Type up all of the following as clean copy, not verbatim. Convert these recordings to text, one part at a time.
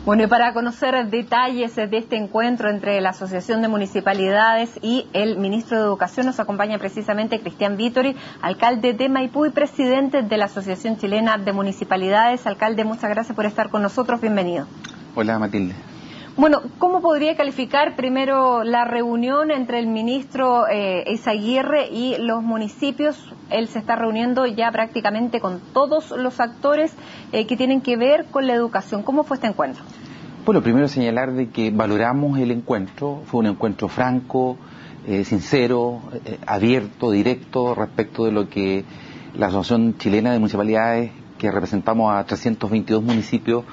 Bueno, y para conocer detalles de este encuentro entre la Asociación de Municipalidades y el Ministro de Educación, nos acompaña precisamente Cristian Vittori, alcalde de Maipú y presidente de la Asociación Chilena de Municipalidades. Alcalde, muchas gracias por estar con nosotros. Bienvenido. Hola, Matilde. Bueno, ¿cómo podría calificar primero la reunión entre el ministro Eizaguirre y los municipios? Él se está reuniendo ya prácticamente con todos los actores que tienen que ver con la educación. ¿Cómo fue este encuentro? Bueno, primero señalar de que valoramos el encuentro. Fue un encuentro franco, sincero, abierto, directo respecto de lo que la Asociación Chilena de Municipalidades, que representamos a 322 municipios,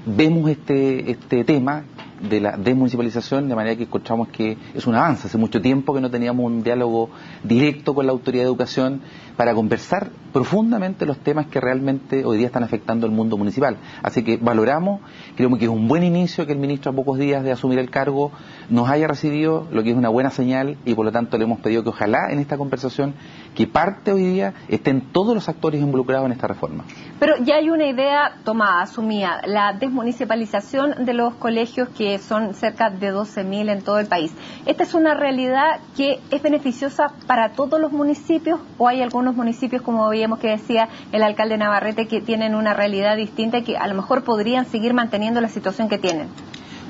vemos este tema de la desmunicipalización, de manera que encontramos que es un avance. Hace mucho tiempo que no teníamos un diálogo directo con la autoridad de educación para conversar profundamente los temas que realmente hoy día están afectando al mundo municipal. Así que valoramos, creemos que es un buen inicio que el ministro, a pocos días de asumir el cargo, nos haya recibido, lo que es una buena señal, y por lo tanto le hemos pedido que ojalá en esta conversación, que parte hoy día, estén todos los actores involucrados en esta reforma. Pero ya hay una idea tomada, asumida, la desmunicipalización de los colegios, que son cerca de 12.000 en todo el país. ¿Esta es una realidad que es beneficiosa para todos los municipios, o hay algunos municipios, como veíamos que decía el alcalde Navarrete, que tienen una realidad distinta y que a lo mejor podrían seguir manteniendo la situación que tienen?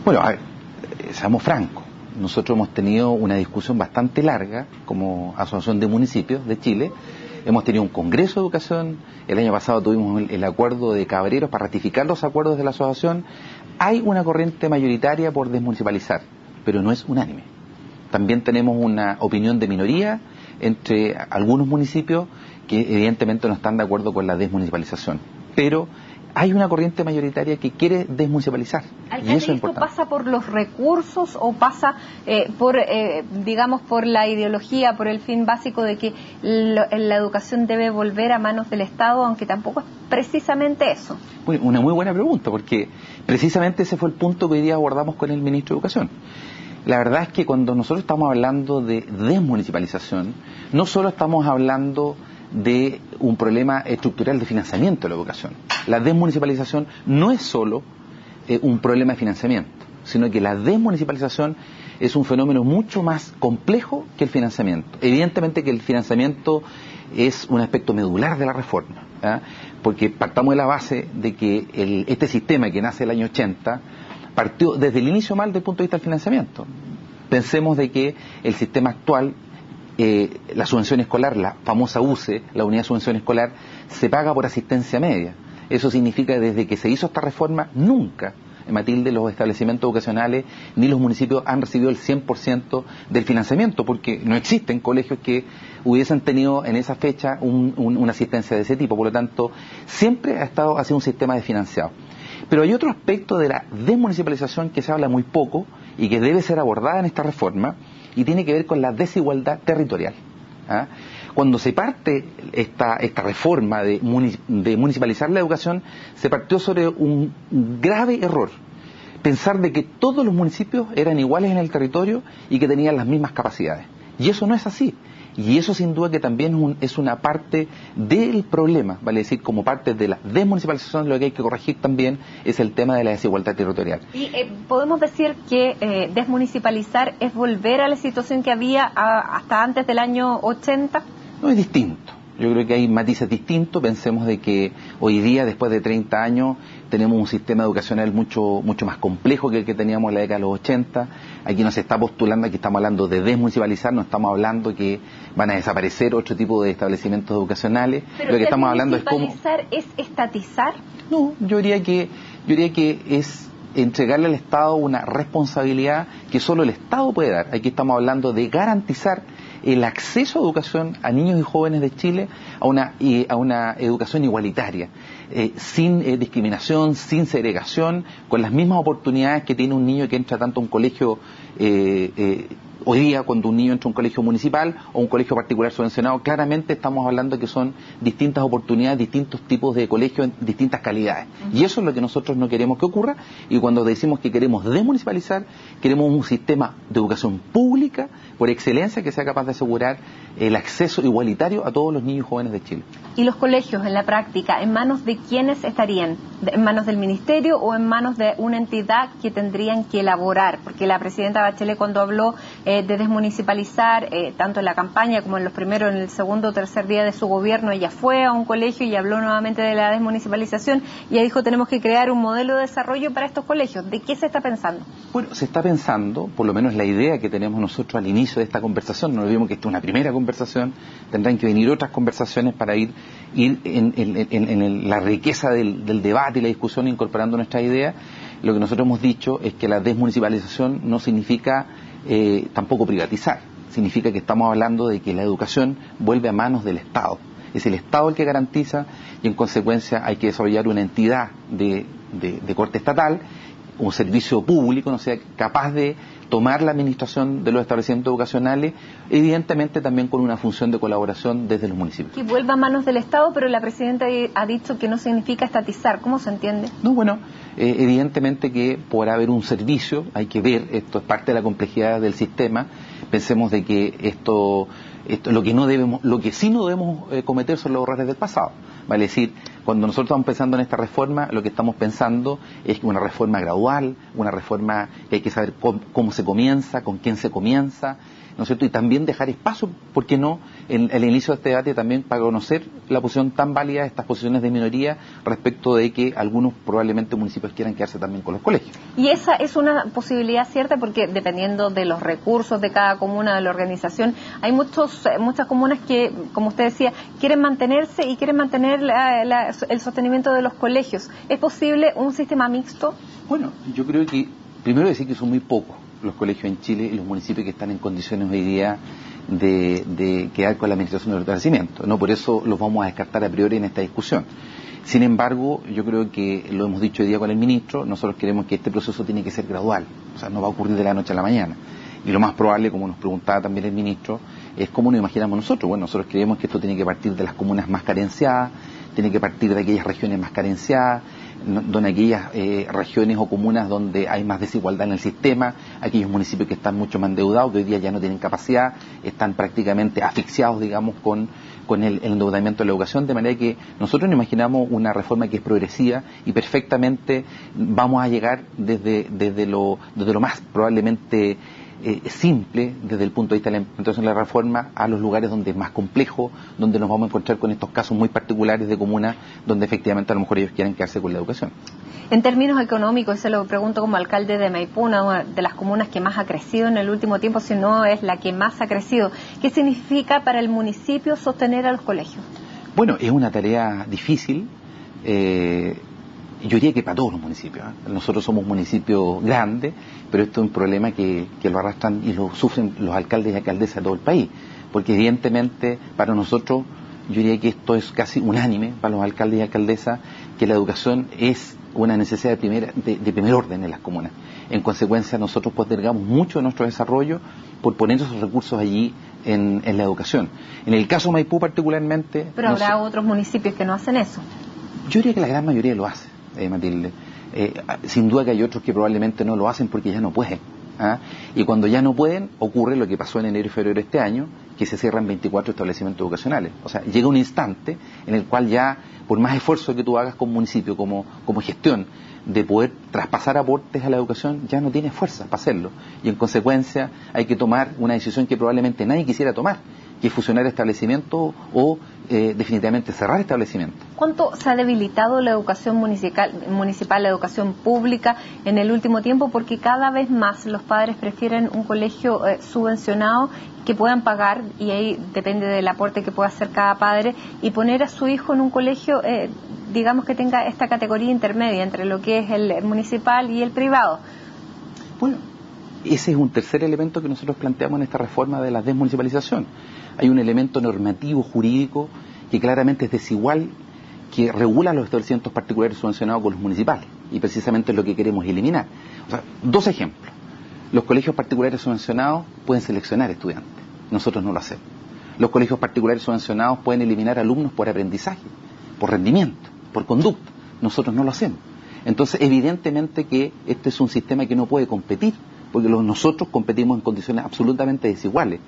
Bueno, a ver, seamos francos. Nosotros hemos tenido una discusión bastante larga como Asociación de Municipios de Chile. Hemos tenido un congreso de educación. El año pasado tuvimos el acuerdo de Cabreros para ratificar los acuerdos de la asociación. Hay una corriente mayoritaria por desmunicipalizar, pero no es unánime. También tenemos una opinión de minoría entre algunos municipios que evidentemente no están de acuerdo con la desmunicipalización. Pero hay una corriente mayoritaria que quiere desmunicipalizar. Alcalde, y eso es ¿esto importante. pasa por los recursos o pasa por la ideología, por el fin básico de que la educación debe volver a manos del Estado, aunque tampoco es precisamente eso? Bueno, una muy buena pregunta, porque precisamente ese fue el punto que hoy día abordamos con el ministro de Educación. La verdad es que cuando nosotros estamos hablando de desmunicipalización, no solo estamos hablando de un problema estructural de financiamiento de la educación. La desmunicipalización no es solo un problema de financiamiento, sino que la desmunicipalización es un fenómeno mucho más complejo que el financiamiento. Evidentemente que el financiamiento es un aspecto medular de la reforma, ¿eh? Porque partamos de la base de que este sistema que nace el año 80 partió desde el inicio mal desde el punto de vista del financiamiento. Pensemos de que el sistema actual, la subvención escolar, la famosa UCE, la unidad de subvención escolar, se paga por asistencia media. Eso significa que desde que se hizo esta reforma, nunca, Matilde, los establecimientos educacionales ni los municipios han recibido el 100% del financiamiento, porque no existen colegios que hubiesen tenido en esa fecha una asistencia de ese tipo. Por lo tanto, siempre ha sido un sistema desfinanciado. Pero hay otro aspecto de la desmunicipalización que se habla muy poco y que debe ser abordada en esta reforma, y tiene que ver con la desigualdad territorial. ¿Ah? Cuando se parte esta reforma de municipalizar la educación, se partió sobre un grave error: pensar de que todos los municipios eran iguales en el territorio y que tenían las mismas capacidades. Y eso no es así. Y eso sin duda que también es una parte del problema, vale decir, como parte de la desmunicipalización, lo que hay que corregir también es el tema de la desigualdad territorial. Y podemos decir que desmunicipalizar es volver a la situación que había hasta antes del año 80. No, es distinto. Yo creo que hay matices distintos. Pensemos de que hoy día, después de 30 años, tenemos un sistema educacional mucho más complejo que el que teníamos en la década de los 80. Aquí no se está postulando, aquí estamos hablando de desmunicipalizar, no estamos hablando que van a desaparecer otro tipo de establecimientos educacionales. Pero lo que estamos hablando es cómo... ¿desmunicipalizar es estatizar? No, yo diría que es entregarle al Estado una responsabilidad que solo el Estado puede dar. Aquí estamos hablando de garantizar el acceso a educación a niños y jóvenes de Chile a una educación igualitaria, sin discriminación, sin segregación, con las mismas oportunidades que tiene un niño que entra tanto a un colegio Hoy día, cuando un niño entra a un colegio municipal o un colegio particular subvencionado, claramente estamos hablando que son distintas oportunidades, distintos tipos de colegios, distintas calidades. Y eso es lo que nosotros no queremos que ocurra, y cuando decimos que queremos desmunicipalizar, queremos un sistema de educación pública, por excelencia, que sea capaz de asegurar el acceso igualitario a todos los niños y jóvenes de Chile. ¿Y los colegios, en la práctica, en manos de quiénes estarían? ¿En manos del Ministerio o en manos de una entidad que tendrían que elaborar? Porque la presidenta Bachelet, cuando habló de desmunicipalizar, tanto en la campaña como en en el segundo o tercer día de su gobierno, ella fue a un colegio y habló nuevamente de la desmunicipalización, y ella dijo: tenemos que crear un modelo de desarrollo para estos colegios. ¿De qué se está pensando? Bueno, se está pensando, por lo menos la idea que tenemos nosotros al inicio de esta conversación, no olvidemos que esta es una primera conversación, tendrán que venir otras conversaciones para ir en la riqueza del debate y la discusión, incorporando nuestras ideas. Lo que nosotros hemos dicho es que la desmunicipalización no significa tampoco privatizar, significa que estamos hablando de que la educación vuelve a manos del Estado. Es el Estado el que garantiza, y en consecuencia hay que desarrollar una entidad de corte estatal, un servicio público, no sea capaz de tomar la administración de los establecimientos educacionales, evidentemente también con una función de colaboración desde los municipios. Que vuelva a manos del Estado, pero la presidenta ha dicho que no significa estatizar. ¿Cómo se entiende? No, bueno, evidentemente que podrá haber un servicio, hay que ver, esto es parte de la complejidad del sistema. Pensemos de que esto lo que sí no debemos cometer son los errores del pasado. Vale decir, cuando nosotros estamos pensando en esta reforma, lo que estamos pensando es una reforma gradual, una reforma que hay que saber cómo se comienza, con quién se comienza, ¿no es cierto? Y también dejar espacio, ¿por qué no?, en el inicio de este debate también para conocer la posición tan válida de estas posiciones de minoría respecto de que algunos probablemente municipios quieran quedarse también con los colegios. Y esa es una posibilidad cierta, porque dependiendo de los recursos de cada comuna, de la organización, hay muchas comunas que, como usted decía, quieren mantenerse y quieren mantener el sostenimiento de los colegios. ¿Es posible un sistema mixto? Bueno, yo creo que, primero decir que son muy pocos los colegios en Chile y los municipios que están en condiciones hoy día de quedar con la administración del establecimiento. No por eso los vamos a descartar a priori en esta discusión. Sin embargo, yo creo que lo hemos dicho hoy día con el ministro, nosotros queremos que este proceso tiene que ser gradual, o sea, no va a ocurrir de la noche a la mañana. Y lo más probable, como nos preguntaba también el ministro, es cómo nos imaginamos nosotros. Bueno, nosotros creemos que esto tiene que partir de las comunas más carenciadas, tiene que partir de aquellas regiones más carenciadas, donde aquellas regiones o comunas donde hay más desigualdad en el sistema, aquellos municipios que están mucho más endeudados, que hoy día ya no tienen capacidad, están prácticamente asfixiados, digamos, con el endeudamiento de la educación, de manera que nosotros nos imaginamos una reforma que es progresiva y perfectamente vamos a llegar desde lo más probablemente simple desde el punto de vista de la implementación de la reforma a los lugares donde es más complejo, donde nos vamos a encontrar con estos casos muy particulares de comunas donde efectivamente a lo mejor ellos quieren quedarse con la educación. En términos económicos, y se lo pregunto como alcalde de Maipú, una de las comunas que más ha crecido en el último tiempo, si no es la que más ha crecido, ¿qué significa para el municipio sostener a los colegios? Bueno, es una tarea difícil. Yo diría que para todos los municipios. Nosotros somos municipios grandes, pero esto es un problema que lo arrastran y lo sufren los alcaldes y alcaldesas de todo el país, porque evidentemente para nosotros, yo diría que esto es casi unánime para los alcaldes y alcaldesas, que la educación es una necesidad de primer orden en las comunas. En consecuencia, nosotros postergamos mucho de nuestro desarrollo por poner esos recursos allí en la educación. En el caso de Maipú particularmente... Pero habrá otros municipios que no hacen eso. Yo diría que la gran mayoría lo hace. Matilde, sin duda que hay otros que probablemente no lo hacen porque ya no pueden, y cuando ya no pueden ocurre lo que pasó en enero y febrero de este año, que se cierran 24 establecimientos educacionales. O sea, llega un instante en el cual ya, por más esfuerzo que tú hagas como municipio, como gestión, de poder traspasar aportes a la educación, ya no tienes fuerza para hacerlo, y en consecuencia hay que tomar una decisión que probablemente nadie quisiera tomar, que es fusionar establecimientos o definitivamente cerrar establecimientos. ¿Cuánto se ha debilitado la educación municipal, la educación pública en el último tiempo? Porque cada vez más los padres prefieren un colegio subvencionado que puedan pagar, y ahí depende del aporte que pueda hacer cada padre, y poner a su hijo en un colegio, digamos que tenga esta categoría intermedia entre lo que es el municipal y el privado. Bueno, ese es un tercer elemento que nosotros planteamos en esta reforma de la desmunicipalización. Hay un elemento normativo, jurídico, que claramente es desigual, que regula los establecimientos particulares subvencionados con los municipales, y precisamente es lo que queremos eliminar. O sea, dos ejemplos. Los colegios particulares subvencionados pueden seleccionar estudiantes, nosotros no lo hacemos. Los colegios particulares subvencionados pueden eliminar alumnos por aprendizaje, por rendimiento, por conducta, nosotros no lo hacemos. Entonces, evidentemente que este es un sistema que no puede competir, porque nosotros competimos en condiciones absolutamente desiguales.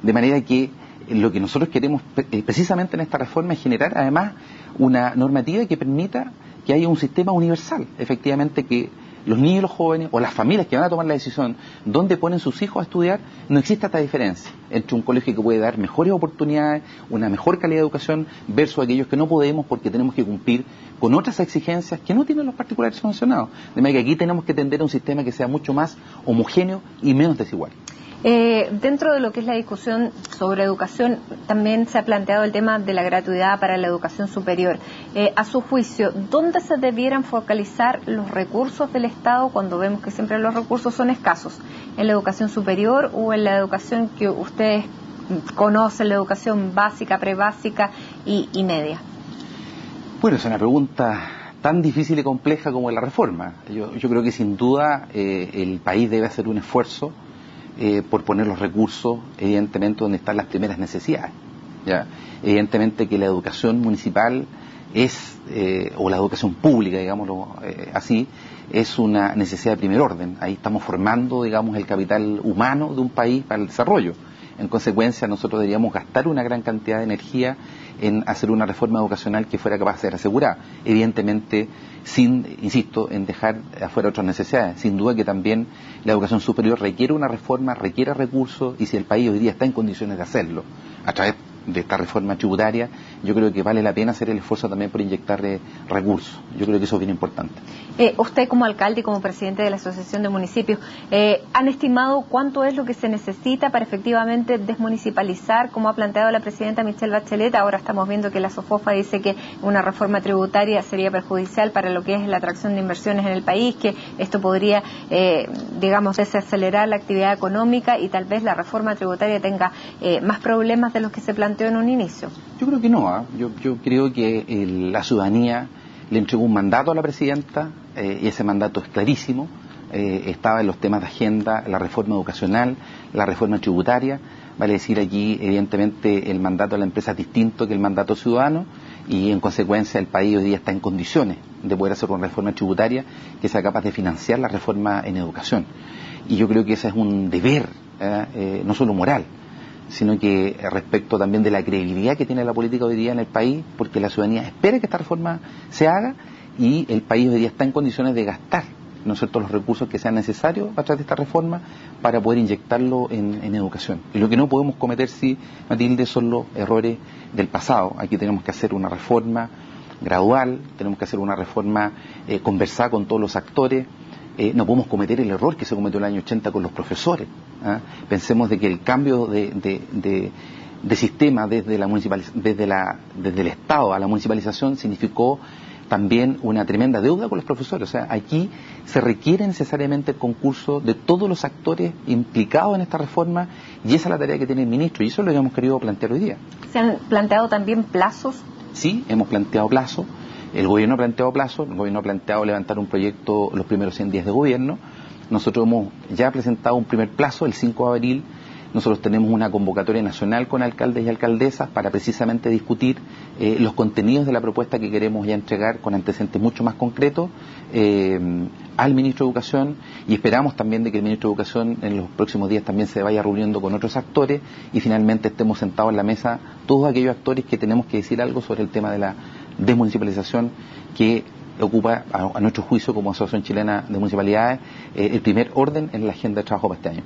De manera que lo que nosotros queremos precisamente en esta reforma es generar además una normativa que permita que haya un sistema universal, efectivamente que los niños y los jóvenes o las familias que van a tomar la decisión dónde ponen sus hijos a estudiar, no exista esta diferencia entre un colegio que puede dar mejores oportunidades, una mejor calidad de educación versus aquellos que no podemos porque tenemos que cumplir con otras exigencias que no tienen los particulares subvencionados. De manera que aquí tenemos que tender a un sistema que sea mucho más homogéneo y menos desigual. Dentro de lo que es la discusión sobre educación, también se ha planteado el tema de la gratuidad para la educación superior. A su juicio, ¿dónde se debieran focalizar los recursos del Estado cuando vemos que siempre los recursos son escasos? ¿En la educación superior o en la educación que ustedes conocen, la educación básica, prebásica y media? Bueno, es una pregunta tan difícil y compleja como la reforma. Yo creo que sin duda el país debe hacer un esfuerzo por poner los recursos, evidentemente, donde están las primeras necesidades. ¿Ya? Evidentemente que la educación municipal o la educación pública, digámoslo así, es una necesidad de primer orden. Ahí estamos formando, digamos, el capital humano de un país para el desarrollo. En consecuencia, nosotros deberíamos gastar una gran cantidad de energía en hacer una reforma educacional que fuera capaz de ser asegurada. Evidentemente, insisto, en dejar afuera otras necesidades. Sin duda que también la educación superior requiere una reforma, requiere recursos, y si el país hoy día está en condiciones de hacerlo, a través de esta reforma tributaria, yo creo que vale la pena hacer el esfuerzo también por inyectarle recursos. Yo creo que eso es bien importante. Usted como alcalde y como presidente de la Asociación de Municipios, ¿han estimado cuánto es lo que se necesita para efectivamente desmunicipalizar, como ha planteado la presidenta Michelle Bachelet? Ahora estamos viendo que la SOFOFA dice que una reforma tributaria sería perjudicial para lo que es la atracción de inversiones en el país, que esto podría, digamos, desacelerar la actividad económica y tal vez la reforma tributaria tenga más problemas de los que se planteó en un inicio. Yo creo que no. Yo creo que la ciudadanía le entregó un mandato a la presidenta y ese mandato es clarísimo. Estaba en los temas de agenda la reforma educacional, la reforma tributaria. Vale decir aquí, evidentemente, el mandato de la empresa es distinto que el mandato ciudadano y, en consecuencia, el país hoy día está en condiciones de poder hacer una reforma tributaria que sea capaz de financiar la reforma en educación. Y yo creo que ese es un deber, no solo moral, sino que respecto también de la credibilidad que tiene la política hoy día en el país, porque la ciudadanía espera que esta reforma se haga y el país hoy día está en condiciones de gastar, ¿no es cierto?, los recursos que sean necesarios a través de esta reforma para poder inyectarlo en educación. Y lo que no podemos cometer, sí, Matilde, son los errores del pasado. Aquí tenemos que hacer una reforma gradual, tenemos que hacer una reforma conversada con todos los actores. No podemos cometer el error que se cometió en el año 80 con los profesores. Pensemos de que el cambio de sistema desde el Estado a la municipalización significó también una tremenda deuda con los profesores. O sea, aquí se requiere necesariamente el concurso de todos los actores implicados en esta reforma y esa es la tarea que tiene el ministro y eso es lo que hemos querido plantear hoy día. ¿Se han planteado también plazos? Sí, hemos planteado plazos. El gobierno ha planteado plazos, el gobierno ha planteado levantar un proyecto los primeros 100 días de gobierno. Nosotros hemos ya presentado un primer plazo, el 5 de abril. Nosotros tenemos una convocatoria nacional con alcaldes y alcaldesas para precisamente discutir los contenidos de la propuesta que queremos ya entregar con antecedentes mucho más concretos al ministro de Educación y esperamos también de que el ministro de Educación en los próximos días también se vaya reuniendo con otros actores y finalmente estemos sentados en la mesa todos aquellos actores que tenemos que decir algo sobre el tema de la desmunicipalización que ocupa a nuestro juicio como Asociación Chilena de Municipalidades el primer orden en la agenda de trabajo para este año.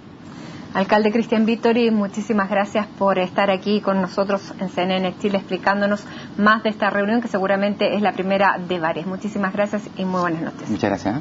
Alcalde Cristian Vittori, muchísimas gracias por estar aquí con nosotros en CNN Chile explicándonos más de esta reunión que seguramente es la primera de varias. Muchísimas gracias y muy buenas noches. Muchas gracias.